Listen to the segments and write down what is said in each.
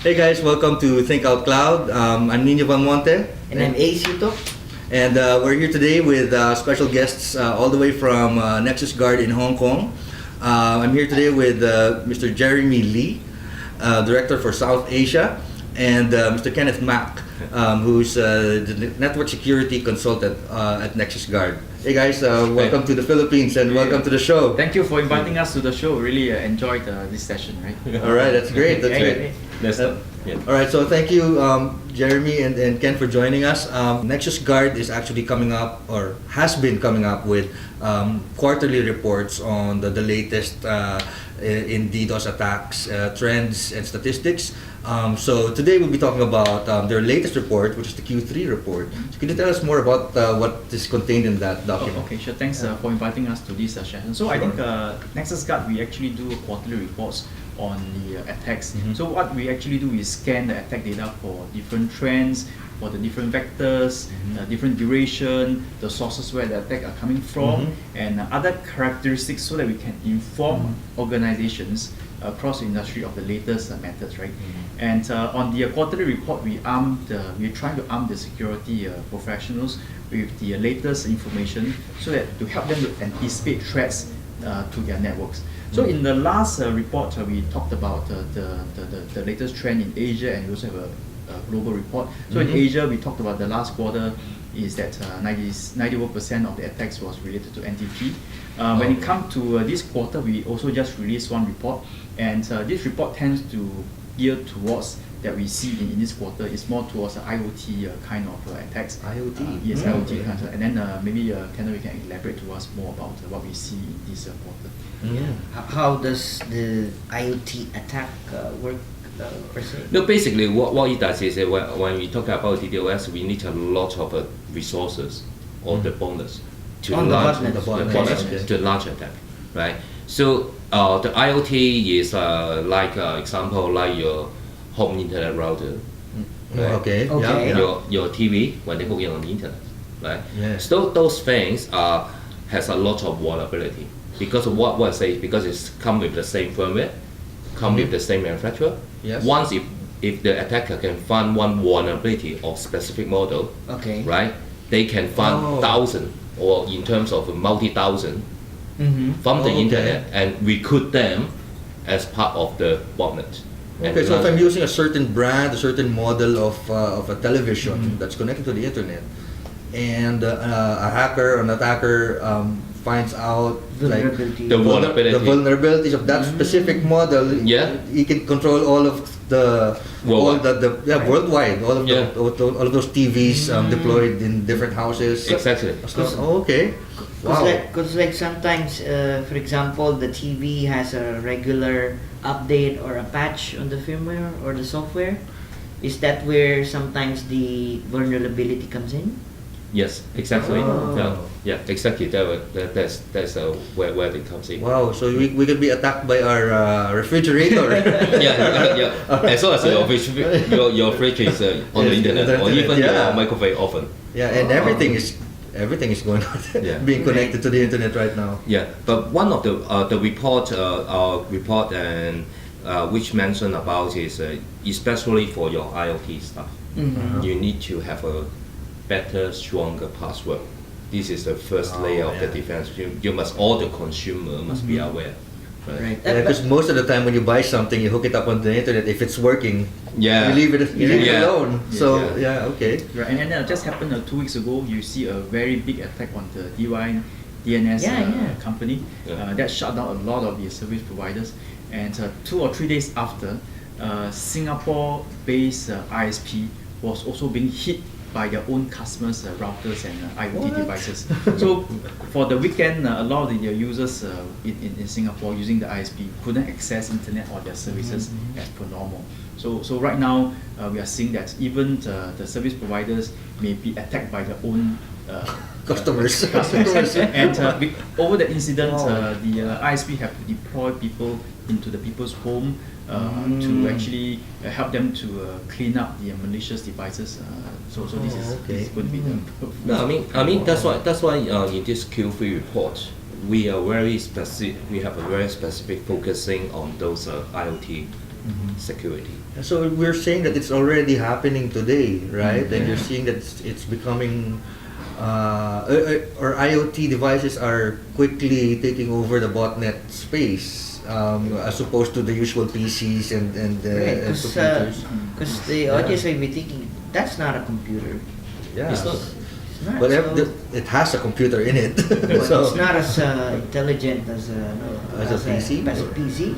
Hey guys, welcome to Think Out Cloud. I'm Nino Valmonte. And I'm AC to. And we're here today with special guests all the way from NexusGuard in Hong Kong. I'm here today with Mr. Jeremy Lee, Director for South Asia, and Mr. Kenneth Mack, who's the Network Security Consultant at NexusGuard. Hey guys, welcome to the Philippines and welcome to the show. Thank you for inviting us to the show. Really enjoyed this session, right? All right, that's great. That's great. All right, so thank you, Jeremy and Ken, for joining us. NexusGuard is actually coming up, or has been coming up, with quarterly reports on the latest in DDoS attacks, trends, and statistics. So today we'll be talking about their latest report, which is the Q3 report. So can you tell us more about what is contained in that document? Okay, sure. Thanks for inviting us to this session. So I think NexusGuard, we actually do quarterly reports on the attacks. So what we actually do is scan the attack data for different trends, for the different vectors, different duration, the sources where the attack are coming from, and other characteristics, so that we can inform organizations across the industry of the latest methods, right? And on the quarterly report, we're trying to arm the security professionals with the latest information, so that to help them to anticipate threats to their networks. So in the last report, we talked about the latest trend in Asia, and we also have a global report. So in Asia, we talked about the last quarter is that 91% of the attacks was related to NTP. When it comes to this quarter, we also just released one report, and this report tends to gear towards that we see in this quarter is more towards the IoT kind of attacks. IoT? Yes, IoT kind of, and then maybe Kenneth, we can elaborate to us more about what we see in this quarter. How does the IoT attack work per se? No, basically what it does is that when we talk about DDoS, we need a lot of resources or the bonus to launch the large attack, right? So the IoT is like example, like your home internet router, right? Okay. Your TV when they hook it on the internet, right? Yes. So those things has a lot of vulnerability because of what I say, because it's come with the same firmware, come with the same manufacturer. Yes. Once if the attacker can find one vulnerability of specific model, right, they can find thousand or in terms of multi-thousand from the internet and recruit them as part of the botnet. Okay, so if I'm using a certain brand, a certain model of a television that's connected to the internet, and a hacker or an attacker finds out like the vulnerabilities of that specific model, he can control all of the worldwide, all of those TVs deployed in different houses. Exactly. Okay. Wow. Because like sometimes, for example, the TV has a regular update or a patch on the firmware or the software. Is that where sometimes the vulnerability comes in? Yes, exactly. Yeah, exactly. That's where it comes in. Wow, so we can be attacked by our refrigerator. As long as your fridge is on the internet, or even your microwave oven. Yeah, and everything is going on, being connected to the internet right now. Yeah, but one of the report and which mentioned about is especially for your IoT stuff, you need to have a better, stronger password. This is the first layer of the defense. You must, all the consumer must be aware. Right. Because most of the time when you buy something, you hook it up on the internet. If it's working, you leave it alone. So okay. Right, and then just happened 2 weeks ago. You see a very big attack on the DNS company that shut down a lot of the service providers. And 2 or 3 days after, Singapore-based ISP was also being hit by their own customers' routers and IoT devices. So for the weekend, a lot of the users in Singapore using the ISP couldn't access internet or their services as per normal. So right now, we are seeing that even the service providers may be attacked by their own customers. And over the incident, the ISP have to deploy people into the people's home to actually help them to clean up the malicious devices. So this is going to be the. No, I mean that's why in this Q3 report we are very specific. We have a very specific focusing on those IoT security. So we're saying that it's already happening today, right? And you're seeing that it's becoming, or IoT devices are quickly taking over the botnet space, as opposed to the usual PCs and computers. Because the audience may be thinking, that's not a computer. Yeah. It's not. It's not. But So, it has a computer in it. but So- it's not as intelligent as As a PC? As a PC.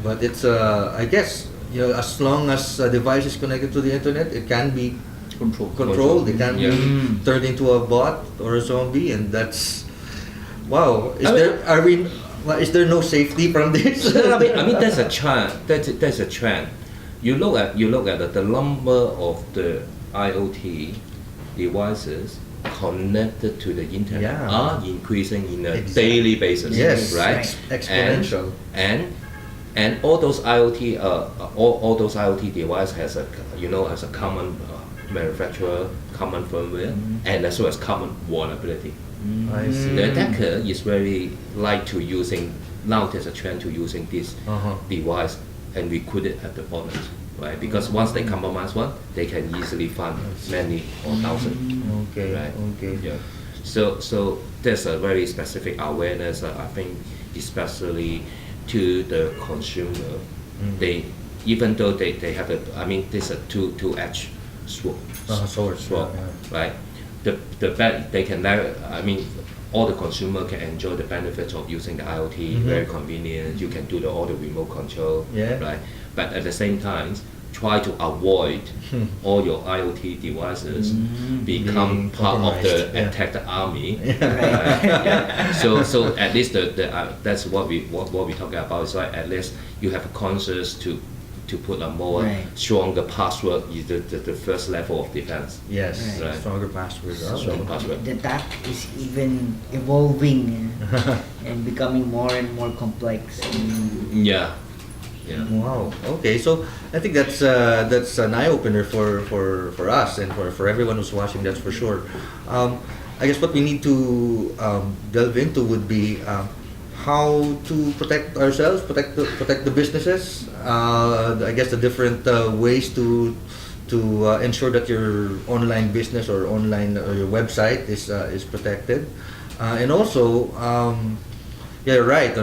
But it's, I guess, as long as a device is connected to the internet, it can be controlled. It can Yeah. be turned into a bot or a zombie, and that's wow. Is there no safety from this? I mean that's a trend. That's a trend. You look at the number of the IoT devices connected to the internet Yeah. are increasing in a Exactly. daily basis. Yes, right. exponential. And all those IoT all those IoT devices has a common manufacturer, common firmware, and as well as common vulnerability. I see. The attacker is very like to using, now there's a trend to using this device and recruit it at the botnet, right? Because once they compromise one, they can easily find many or thousands. Okay. Right. Okay. Yeah. So there's a very specific awareness, I think, especially to the consumer. They, even though they have this a two-edged sword. Sword. Yeah. Right? The bad they can never. All the consumer can enjoy the benefits of using the IoT. Very convenient. You can do all the remote control. Yeah. Right. But at the same time, try to avoid all your IoT devices become Being part of the compromised. Yeah. attacked army. Right? So at least that's what we talking about. So at least you have a conscious to put a more stronger password is the first level of defense. Yes. Right. Stronger password. Stronger password. The attack is even evolving and becoming more and more complex. Yeah. Wow. Okay. So I think that's an eye opener for us and for everyone who's watching. That's for sure. I guess what we need to delve into would be how to protect ourselves, protect the businesses. I guess the different ways to ensure that your online business or your website is protected, and also you're right.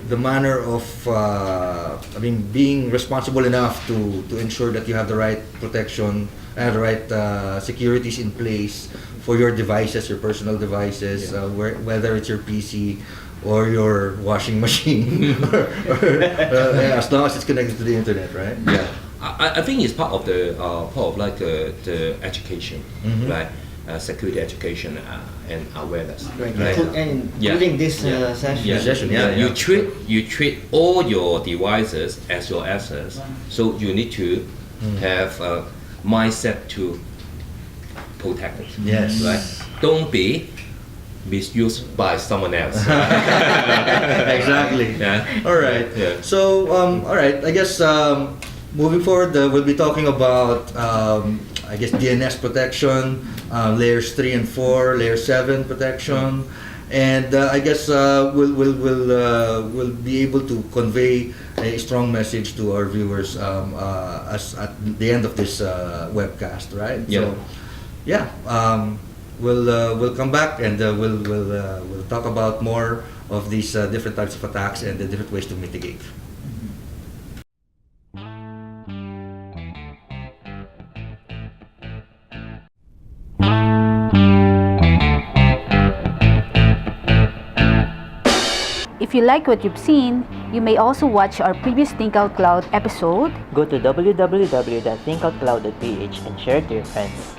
The manner of being responsible enough to ensure that you have the right protection and the right securities in place for your devices, your personal devices, whether it's your PC or your washing machine, as long as it's connected to the internet, right? Yeah. I think it's part of the the education, right? Security education and awareness. Right. Right. And including this session. Yeah. Session, yeah. You treat all your devices as your assets, so you need to have a mindset to protect it. Yes. Right. Don't be misused by someone else. Exactly. Yeah. All right. Yeah. So, all right. I guess moving forward, we'll be talking about DNS protection, layers 3 and 4, layer 7 protection, and I guess we'll be able to convey a strong message to our viewers as at the end of this webcast, right? Yeah. So, we'll come back and we'll talk about more of these different types of attacks and the different ways to mitigate. If you like what you've seen, you may also watch our previous Think Out Loud episode. Go to www.thinkoutloud.ph and share it to your friends.